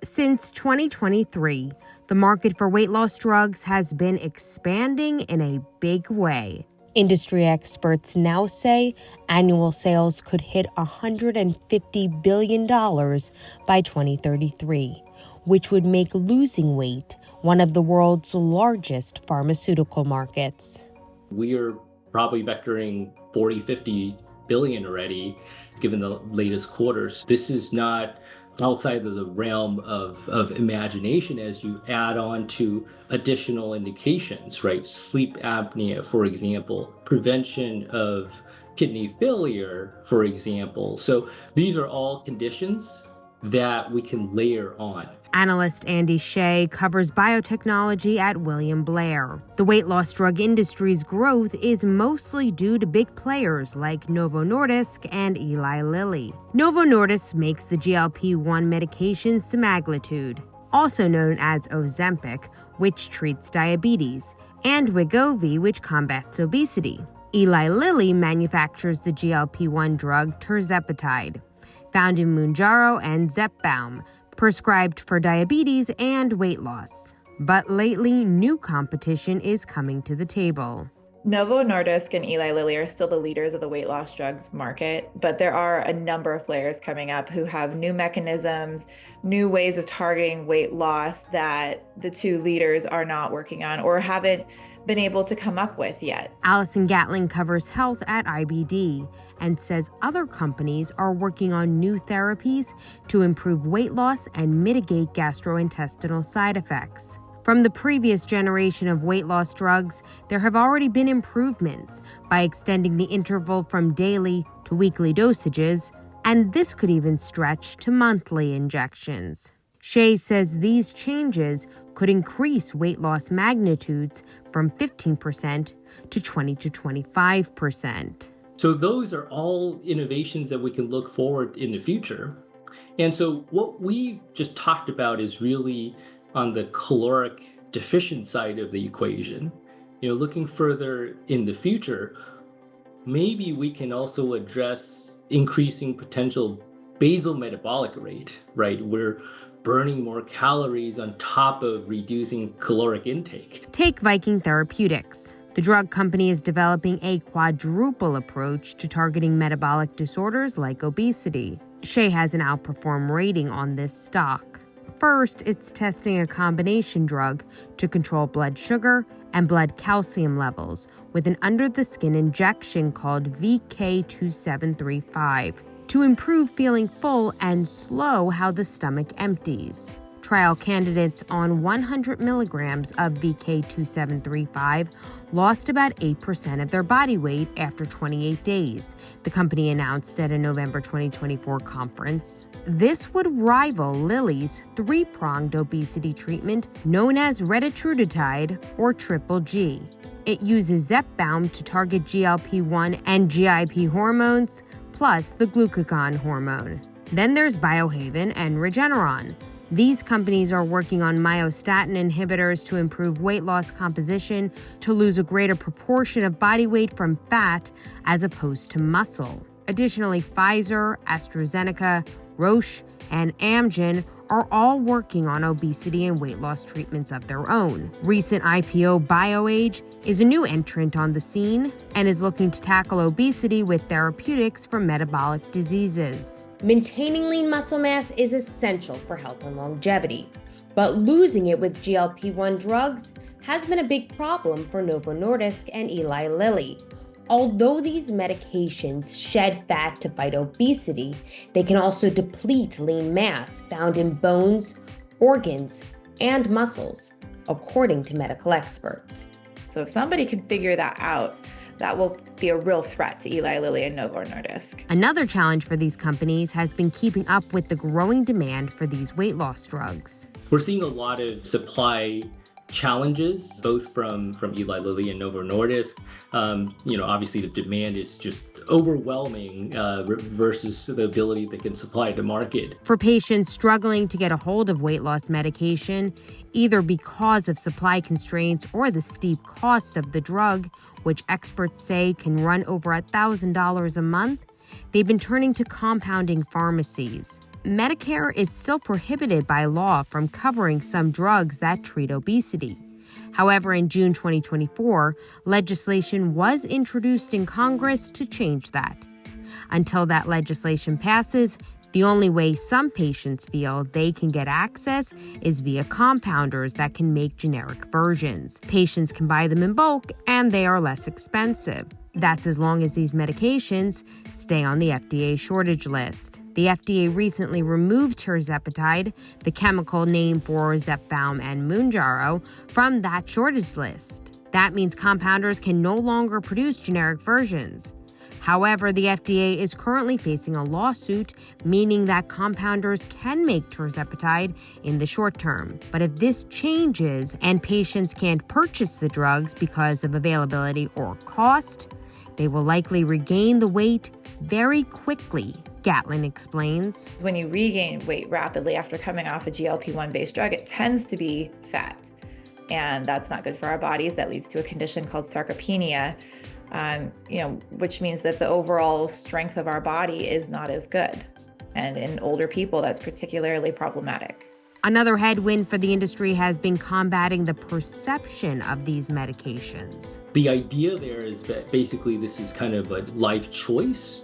Since 2023, the market for weight loss drugs has been expanding in a big way. Industry experts now say annual sales could hit $150 billion by 2033, which would make losing weight one of the world's largest pharmaceutical markets. We are probably vectoring 40, 50 billion already, given the latest quarters. This is not outside of the realm of imagination as you add on to additional indications, right? Sleep apnea, for example, prevention of kidney failure, for example. So these are all conditions that we can layer on. Analyst Andy Shea covers biotechnology at William Blair. The weight loss drug industry's growth is mostly due to big players like Novo Nordisk and Eli Lilly. Novo Nordisk makes the GLP-1 medication semaglutide, also known as Ozempic, which treats diabetes, and Wegovy, which combats obesity. Eli Lilly manufactures the GLP-1 drug tirzepatide, found in Mounjaro and Zepbound, prescribed for diabetes and weight loss. But lately, new competition is coming to the table. Novo Nordisk and Eli Lilly are still the leaders of the weight loss drugs market, but there are a number of players coming up who have new mechanisms, new ways of targeting weight loss that the two leaders are not working on or haven't been able to come up with yet. Allison Gatling covers health at IBD and says other companies are working on new therapies to improve weight loss and mitigate gastrointestinal side effects. From the previous generation of weight loss drugs, there have already been improvements by extending the interval from daily to weekly dosages, and this could even stretch to monthly injections. Shea says these changes could increase weight loss magnitudes from 15% to 20 to 25%. So those are all innovations that we can look forward in the future. And so what we just talked about is really on the caloric deficient side of the equation. Looking further in the future, maybe we can also address increasing potential basal metabolic rate, right? We're burning more calories on top of reducing caloric intake. Take Viking Therapeutics. The drug company is developing a quadruple approach to targeting metabolic disorders like obesity. Shea has an outperform rating on this stock. First, it's testing a combination drug to control blood sugar and blood calcium levels with an under-the-skin injection called VK2735 to improve feeling full and slow how the stomach empties. Trial candidates on 100 milligrams of VK2735 lost about 8% of their body weight after 28 days, the company announced at a November 2024 conference. This would rival Lilly's three-pronged obesity treatment known as retatrutide or Triple G. It uses Zepbound to target GLP-1 and GIP hormones, plus the glucagon hormone. Then there's Biohaven and Regeneron. These companies are working on myostatin inhibitors to improve weight loss composition to lose a greater proportion of body weight from fat as opposed to muscle. Additionally, Pfizer, AstraZeneca, Roche, and Amgen are all working on obesity and weight loss treatments of their own. Recent IPO BioAge is a new entrant on the scene and is looking to tackle obesity with therapeutics for metabolic diseases. Maintaining lean muscle mass is essential for health and longevity, but losing it with GLP-1 drugs has been a big problem for Novo Nordisk and Eli Lilly. Although these medications shed fat to fight obesity, they can also deplete lean mass found in bones, organs, and muscles, according to medical experts. So if somebody can figure that out, that will be a real threat to Eli Lilly and Novo Nordisk. Another challenge for these companies has been keeping up with the growing demand for these weight loss drugs. We're seeing a lot of supply challenges, both from Eli Lilly and Novo Nordisk. Obviously the demand is just overwhelming versus the ability they can supply to market. For patients struggling to get a hold of weight loss medication, either because of supply constraints or the steep cost of the drug, which experts say can run over $1,000 a month, they've been turning to compounding pharmacies. Medicare is still prohibited by law from covering some drugs that treat obesity. However, in June 2024, legislation was introduced in Congress to change that. Until that legislation passes, the only way some patients feel they can get access is via compounders that can make generic versions. Patients can buy them in bulk, and they are less expensive. That's as long as these medications stay on the FDA shortage list. The FDA recently removed tirzepatide, the chemical name for Zepbound and Mounjaro, from that shortage list. That means compounders can no longer produce generic versions. However, the FDA is currently facing a lawsuit, meaning that compounders can make tirzepatide in the short term. But if this changes and patients can't purchase the drugs because of availability or cost, they will likely regain the weight very quickly, Gatlin explains. When you regain weight rapidly after coming off a GLP-1 based drug, it tends to be fat. And that's not good for our bodies. That leads to a condition called sarcopenia, which means that the overall strength of our body is not as good. And in older people, that's particularly problematic. Another headwind for the industry has been combating the perception of these medications. The idea there is that basically this is kind of a life choice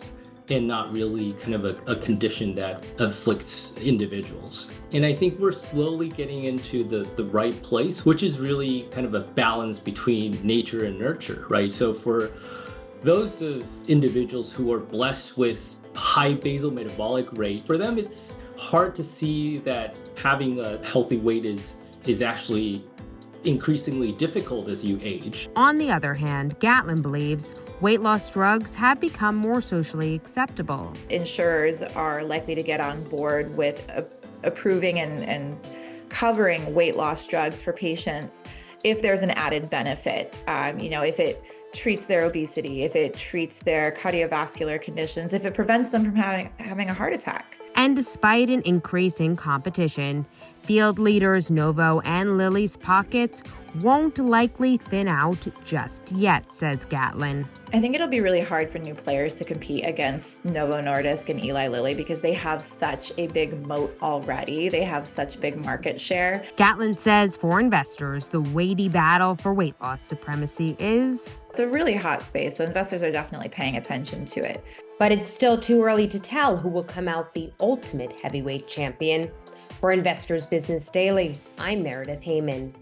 and not really kind of a condition that afflicts individuals. And I think we're slowly getting into the right place, which is really kind of a balance between nature and nurture, right? So for those individuals who are blessed with high basal metabolic rate, for them it's hard to see that having a healthy weight is actually increasingly difficult as you age. On the other hand, Gatlin believes weight loss drugs have become more socially acceptable. Insurers are likely to get on board with approving and covering weight loss drugs for patients if there's an added benefit. If it treats their obesity, if it treats their cardiovascular conditions, if it prevents them from having a heart attack. And despite an increase in competition, field leaders Novo and Lilly's pockets won't likely thin out just yet, says Gatlin. I think it'll be really hard for new players to compete against Novo Nordisk and Eli Lilly because they have such a big moat already. They have such big market share. Gatlin says for investors, the weighty battle for weight loss supremacy is... It's a really hot space, so investors are definitely paying attention to it. But it's still too early to tell who will come out the ultimate heavyweight champion. For Investors Business Daily, I'm Meredith Heyman.